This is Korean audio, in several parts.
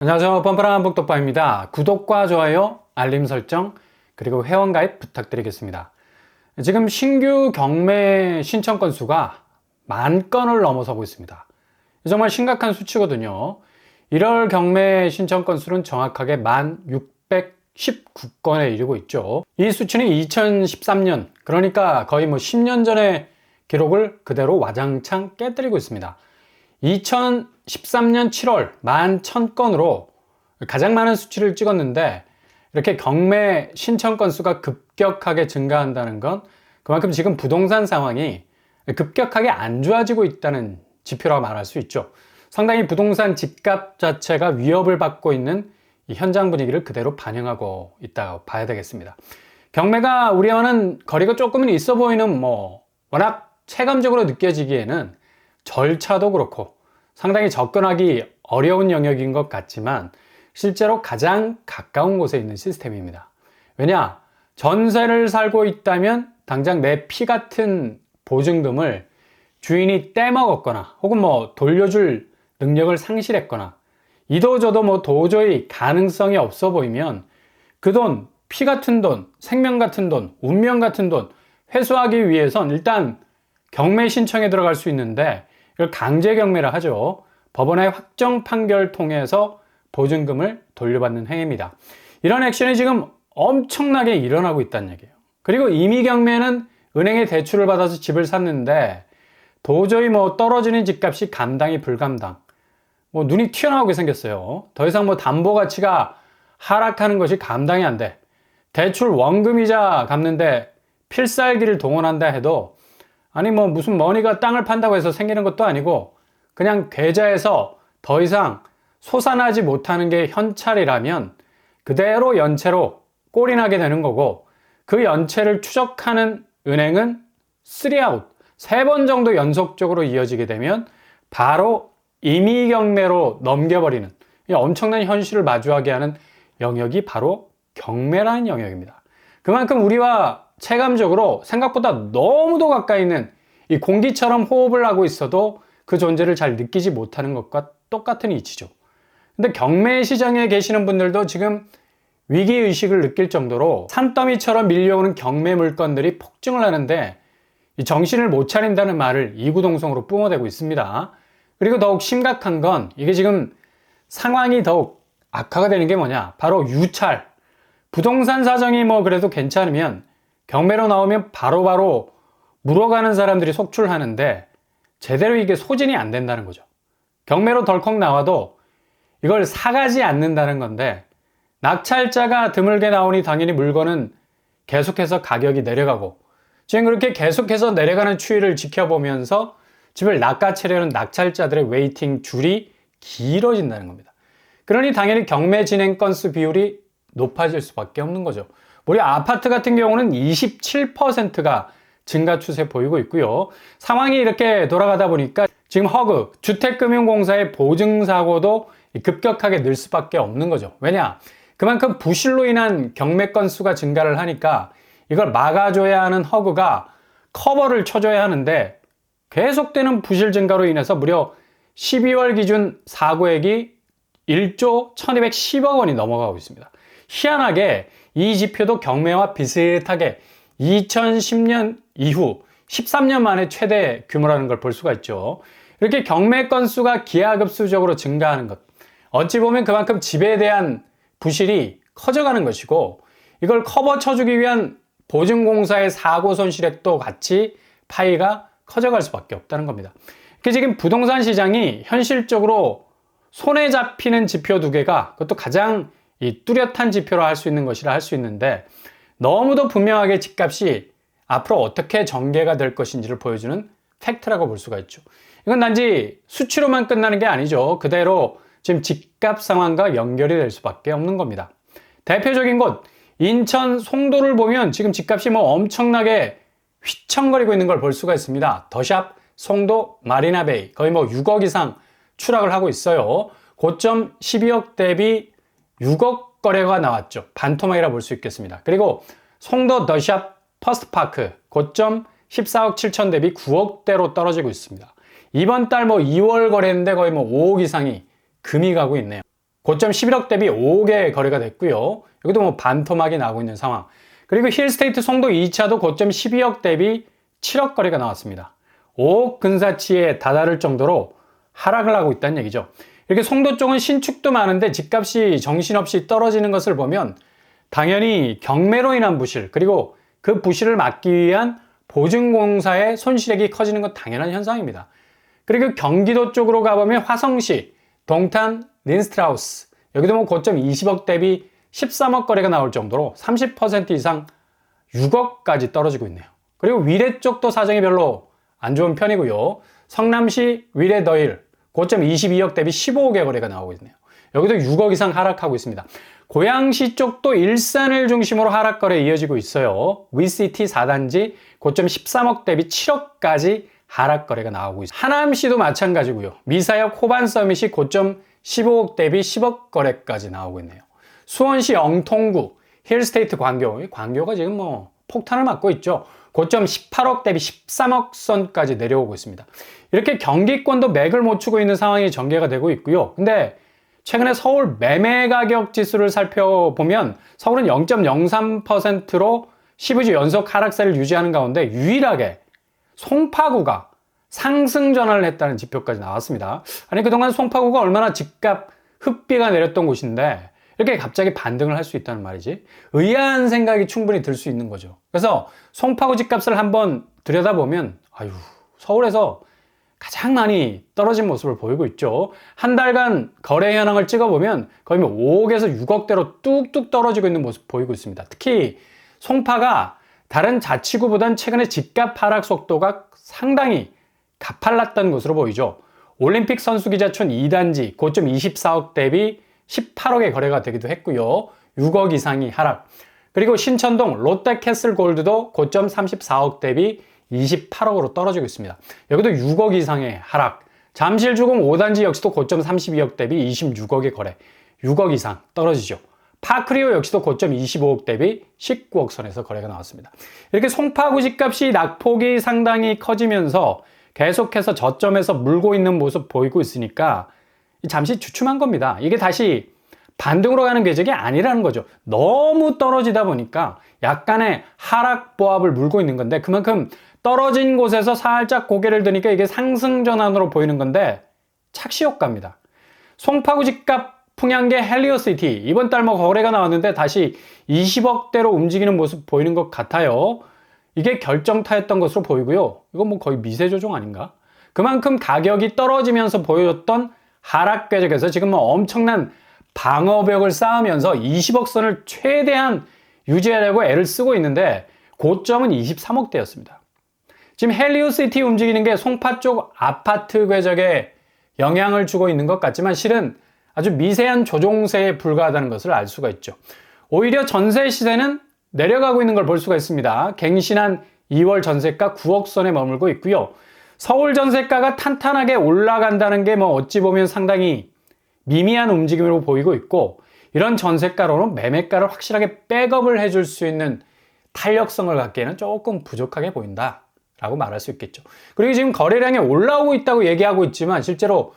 안녕하세요. 뻔뻔한 북독바입니다. 구독과 좋아요, 알림 설정, 그리고 회원가입 부탁드리겠습니다. 지금 신규 경매 신청 건수가 10,000건을 넘어서고 있습니다. 정말 심각한 수치거든요. 1월 경매 신청 건수는 정확하게 1619건에 이르고 있죠. 이 수치는 2013년, 그러니까 거의 10년 전의 기록을 그대로 와장창 깨뜨리고 있습니다. 2013년 7월 11,000건으로 가장 많은 수치를 찍었는데, 이렇게 경매 신청 건수가 급격하게 증가한다는 건 그만큼 지금 부동산 상황이 급격하게 안 좋아지고 있다는 지표라고 말할 수 있죠. 상당히 부동산 집값 자체가 위협을 받고 있는 이 현장 분위기를 그대로 반영하고 있다고 봐야 되겠습니다. 경매가 우리와는 거리가 조금은 있어 보이는 워낙 체감적으로 느껴지기에는 절차도 그렇고 상당히 접근하기 어려운 영역인 것 같지만 실제로 가장 가까운 곳에 있는 시스템입니다. 왜냐? 전세를 살고 있다면 당장 내 피 같은 보증금을 주인이 떼먹었거나 혹은 돌려줄 능력을 상실했거나 이도저도 도저히 가능성이 없어 보이면 그 돈, 피 같은 돈, 생명 같은 돈, 운명 같은 돈 회수하기 위해선 일단 경매 신청에 들어갈 수 있는데, 이걸 강제 경매라 하죠. 법원의 확정 판결 통해서 보증금을 돌려받는 행위입니다. 이런 액션이 지금 엄청나게 일어나고 있다는 얘기예요. 그리고 임의 경매는 은행에 대출을 받아서 집을 샀는데 도저히 떨어지는 집값이 감당이 불감당. 눈이 튀어나오게 생겼어요. 더 이상 담보 가치가 하락하는 것이 감당이 안 돼. 대출 원금이자 갚는데 필살기를 동원한다 해도 무슨 머니가 땅을 판다고 해서 생기는 것도 아니고 그냥 계좌에서 더 이상 솟아나지 못하는 게 현찰이라면 그대로 연체로 꼴이 나게 되는 거고, 그 연체를 추적하는 은행은 3아웃, 3번 정도 연속적으로 이어지게 되면 바로 임의 경매로 넘겨버리는 이 엄청난 현실을 마주하게 하는 영역이 바로 경매라는 영역입니다. 그만큼 우리와 체감적으로 생각보다 너무도 가까이 있는 이 공기처럼 호흡을 하고 있어도 그 존재를 잘 느끼지 못하는 것과 똑같은 이치죠. 근데 경매 시장에 계시는 분들도 지금 위기의식을 느낄 정도로 산더미처럼 밀려오는 경매 물건들이 폭증을 하는데 이 정신을 못 차린다는 말을 이구동성으로 뿜어대고 있습니다. 그리고 더욱 심각한 건 이게 지금 상황이 더욱 악화가 되는 게 뭐냐? 바로 유찰. 부동산 사정이 그래도 괜찮으면 경매로 나오면 바로바로 물어가는 사람들이 속출하는데 제대로 이게 소진이 안 된다는 거죠. 경매로 덜컥 나와도 이걸 사가지 않는다는 건데, 낙찰자가 드물게 나오니 당연히 물건은 계속해서 가격이 내려가고, 지금 그렇게 계속해서 내려가는 추이를 지켜보면서 집을 낚아채려는 낙찰자들의 웨이팅 줄이 길어진다는 겁니다. 그러니 당연히 경매 진행 건수 비율이 높아질 수밖에 없는 거죠. 우리 아파트 같은 경우는 27%가 증가 추세 보이고 있고요. 상황이 이렇게 돌아가다 보니까 지금 허그, 주택금융공사의 보증사고도 급격하게 늘 수밖에 없는 거죠. 왜냐? 그만큼 부실로 인한 경매 건수가 증가를 하니까 이걸 막아줘야 하는 허그가 커버를 쳐줘야 하는데, 계속되는 부실 증가로 인해서 무려 12월 기준 사고액이 1조 1210억 원이 넘어가고 있습니다. 희한하게 이 지표도 경매와 비슷하게 2010년 이후 13년 만에 최대 규모라는 걸 볼 수가 있죠. 이렇게 경매 건수가 기하급수적으로 증가하는 것, 어찌 보면 그만큼 집에 대한 부실이 커져가는 것이고, 이걸 커버 쳐주기 위한 보증공사의 사고 손실액도 같이 파이가 커져갈 수밖에 없다는 겁니다. 지금 부동산 시장이 현실적으로 손에 잡히는 지표 두 개가, 그것도 가장 이 뚜렷한 지표로 할 수 있는 것이라 할 수 있는데, 너무도 분명하게 집값이 앞으로 어떻게 전개가 될 것인지를 보여주는 팩트라고 볼 수가 있죠. 이건 단지 수치로만 끝나는 게 아니죠. 그대로 지금 집값 상황과 연결이 될 수밖에 없는 겁니다. 대표적인 곳 인천 송도를 보면 지금 집값이 엄청나게 휘청거리고 있는 걸 볼 수가 있습니다. 더샵 송도 마리나베이 거의 6억 이상 추락을 하고 있어요. 고점 12억 대비 6억 거래가 나왔죠. 반토막이라 볼 수 있겠습니다. 그리고 송도 더샵 퍼스트파크 고점 14억 7천 대비 9억대로 떨어지고 있습니다. 이번 달 2월 거래인데 거의 5억 이상이 금이 가고 있네요. 고점 11억 대비 5억의 거래가 됐고요. 여기도 뭐 반토막이 나오고 있는 상황. 그리고 힐스테이트 송도 2차도 고점 12억 대비 7억 거래가 나왔습니다. 5억 근사치에 다다를 정도로 하락을 하고 있다는 얘기죠. 이렇게 송도 쪽은 신축도 많은데 집값이 정신없이 떨어지는 것을 보면 당연히 경매로 인한 부실, 그리고 그 부실을 막기 위한 보증공사의 손실액이 커지는 건 당연한 현상입니다. 그리고 경기도 쪽으로 가보면 화성시, 동탄, 린스트라우스, 여기도 뭐 고점 20억 대비 13억 거래가 나올 정도로 30% 이상 6억까지 떨어지고 있네요. 그리고 위례 쪽도 사정이 별로 안 좋은 편이고요. 성남시 위례더일 고점 22억 대비 15억의 거래가 나오고 있네요. 여기도 6억 이상 하락하고 있습니다. 고양시 쪽도 일산을 중심으로 하락 거래 이어지고 있어요. 위시티 4단지 고점 13억 대비 7억까지 하락 거래가 나오고 있습니다. 하남시도 마찬가지고요. 미사역 호반 서밋이 고점 15억 대비 10억 거래까지 나오고 있네요. 수원시 영통구 힐스테이트 광교가 지금 뭐 폭탄을 맞고 있죠. 고점 18억 대비 13억 선까지 내려오고 있습니다. 이렇게 경기권도 맥을 못 추고 있는 상황이 전개가 되고 있고요. 근데 최근에 서울 매매 가격 지수를 살펴보면 서울은 0.03%로 15주 연속 하락세를 유지하는 가운데 유일하게 송파구가 상승 전환을 했다는 지표까지 나왔습니다. 아니, 그동안 송파구가 얼마나 집값 흑비가 내렸던 곳인데 이렇게 갑자기 반등을 할 수 있다는 말이지. 의아한 생각이 충분히 들 수 있는 거죠. 그래서 송파구 집값을 한번 들여다보면 아유, 서울에서 가장 많이 떨어진 모습을 보이고 있죠. 한 달간 거래 현황을 찍어보면 거의 뭐 5억에서 6억대로 뚝뚝 떨어지고 있는 모습 보이고 있습니다. 특히 송파가 다른 자치구보단 최근에 집값 하락 속도가 상당히 가팔랐던 것으로 보이죠. 올림픽 선수기자촌 2단지 고점 24억 대비 18억의 거래가 되기도 했고요. 6억 이상이 하락. 그리고 신천동 롯데캐슬 골드도 고점 34억 대비 28억으로 떨어지고 있습니다. 여기도 6억 이상의 하락. 잠실주공 5단지 역시도 고점 32억 대비 26억의 거래. 6억 이상 떨어지죠. 파크리오 역시도 고점 25억 대비 19억 선에서 거래가 나왔습니다. 이렇게 송파구 집값이 낙폭이 상당히 커지면서 계속해서 저점에서 물고 있는 모습 보이고 있으니까 잠시 주춤한 겁니다. 이게 다시 반등으로 가는 궤적이 아니라는 거죠. 너무 떨어지다 보니까 약간의 하락 보합을 물고 있는 건데 그만큼 떨어진 곳에서 살짝 고개를 드니까 이게 상승 전환으로 보이는 건데 착시 효과입니다. 송파구 집값 풍향계 헬리오시티 이번 달 뭐 거래가 나왔는데 다시 20억대로 움직이는 모습 보이는 것 같아요. 이게 결정타였던 것으로 보이고요. 이건 뭐 거의 미세 조정 아닌가? 그만큼 가격이 떨어지면서 보여줬던 하락 궤적에서 지금 뭐 엄청난 방어벽을 쌓으면서 20억 선을 최대한 유지하려고 애를 쓰고 있는데 고점은 23억대였습니다. 지금 헬리오시티 움직이는 게 송파 쪽 아파트 궤적에 영향을 주고 있는 것 같지만 실은 아주 미세한 조종세에 불과하다는 것을 알 수가 있죠. 오히려 전세 시세는 내려가고 있는 걸 볼 수가 있습니다. 갱신한 2월 전세가 9억 선에 머물고 있고요. 서울 전세가가 탄탄하게 올라간다는 게 뭐 어찌 보면 상당히 미미한 움직임으로 보이고 있고 이런 전세가로는 매매가를 확실하게 백업을 해줄 수 있는 탄력성을 갖기에는 조금 부족하게 보인다 라고 말할 수 있겠죠. 그리고 지금 거래량이 올라오고 있다고 얘기하고 있지만 실제로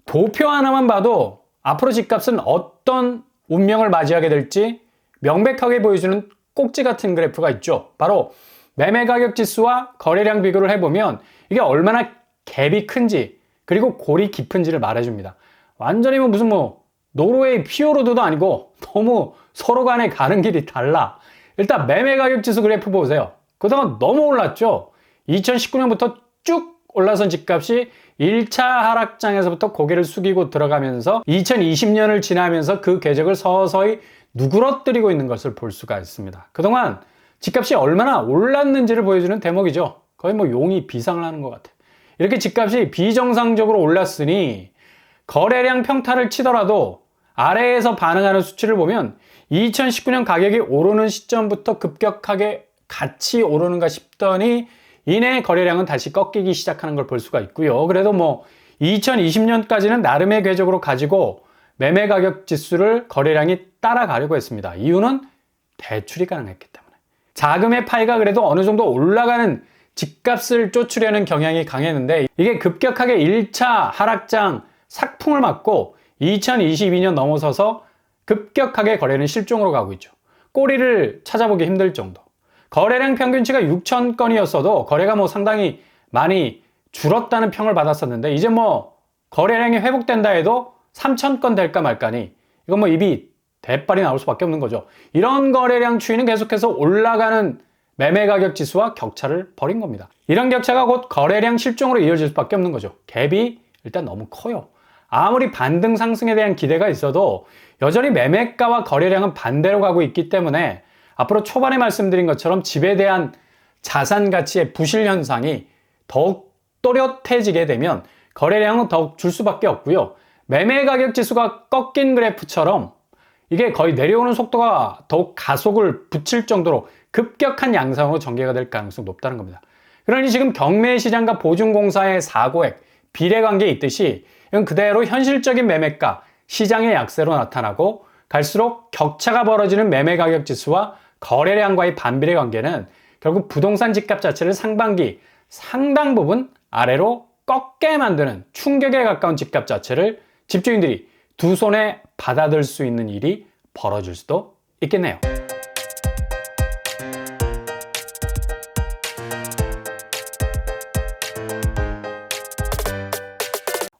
도표 하나만 봐도 앞으로 집값은 어떤 운명을 맞이하게 될지 명백하게 보여주는 꼭지 같은 그래프가 있죠. 바로 매매 가격 지수와 거래량 비교를 해보면 이게 얼마나 갭이 큰지 그리고 골이 깊은지를 말해줍니다. 완전히 무슨 노르웨이 피오르드도 아니고 너무 서로 간에 가는 길이 달라. 일단 매매 가격 지수 그래프 보세요. 그동안 너무 올랐죠. 2019년부터 쭉 올라선 집값이 1차 하락장에서부터 고개를 숙이고 들어가면서 2020년을 지나면서 그 궤적을 서서히 누그러뜨리고 있는 것을 볼 수가 있습니다. 그동안 집값이 얼마나 올랐는지를 보여주는 대목이죠. 거의 용이 비상을 하는 것 같아요. 이렇게 집값이 비정상적으로 올랐으니 거래량 평타를 치더라도 아래에서 반응하는 수치를 보면 2019년 가격이 오르는 시점부터 급격하게 같이 오르는가 싶더니 이내 거래량은 다시 꺾이기 시작하는 걸 볼 수가 있고요. 그래도 2020년까지는 나름의 궤적으로 가지고 매매 가격 지수를 거래량이 따라가려고 했습니다. 이유는 대출이 가능했기 때문에. 자금의 파이가 그래도 어느 정도 올라가는 집값을 쫓으려는 경향이 강했는데 이게 급격하게 1차 하락장 삭풍을 맞고 2022년 넘어서서 급격하게 거래는 실종으로 가고 있죠. 꼬리를 찾아보기 힘들 정도. 거래량 평균치가 6천 건이었어도 거래가 상당히 많이 줄었다는 평을 받았었는데, 이제 거래량이 회복된다 해도 3천 건 될까 말까니 이건 입이 대빨이 나올 수밖에 없는 거죠. 이런 거래량 추이는 계속해서 올라가는 매매 가격 지수와 격차를 벌인 겁니다. 이런 격차가 곧 거래량 실종으로 이어질 수밖에 없는 거죠. 갭이 일단 너무 커요. 아무리 반등 상승에 대한 기대가 있어도 여전히 매매가와 거래량은 반대로 가고 있기 때문에 앞으로 초반에 말씀드린 것처럼 집에 대한 자산 가치의 부실 현상이 더욱 또렷해지게 되면 거래량은 더욱 줄 수밖에 없고요. 매매 가격 지수가 꺾인 그래프처럼 이게 거의 내려오는 속도가 더욱 가속을 붙일 정도로 급격한 양상으로 전개가 될 가능성이 높다는 겁니다. 그러니 지금 경매 시장과 보증공사의 사고액, 비례관계에 있듯이 이건 그대로 현실적인 매매가, 시장의 약세로 나타나고, 갈수록 격차가 벌어지는 매매 가격 지수와 거래량과의 반비례 관계는 결국 부동산 집값 자체를 상반기 상당 부분 아래로 꺾게 만드는 충격에 가까운 집값 자체를 집주인들이 두 손에 받아들 수 있는 일이 벌어질 수도 있겠네요.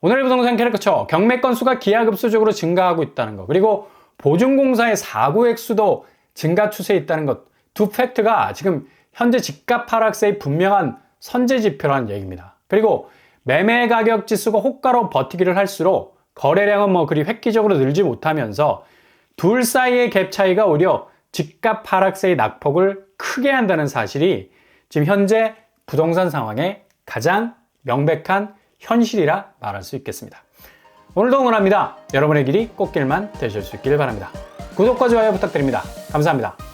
오늘의 부동산 캐릭터처, 경매 건수가 기하급수적으로 증가하고 있다는 것, 그리고 보증공사의 사고액 수도 증가 추세에 있다는 것, 두 팩트가 지금 현재 집값 하락세의 분명한 선제 지표라는 얘기입니다. 그리고 매매 가격 지수가 호가로 버티기를 할수록 거래량은 그리 획기적으로 늘지 못하면서 둘 사이의 갭 차이가 오히려 집값 하락세의 낙폭을 크게 한다는 사실이 지금 현재 부동산 상황의 가장 명백한 현실이라 말할 수 있겠습니다. 오늘도 응원합니다. 여러분의 길이 꽃길만 되실 수 있기를 바랍니다. 구독과 좋아요 부탁드립니다. 감사합니다.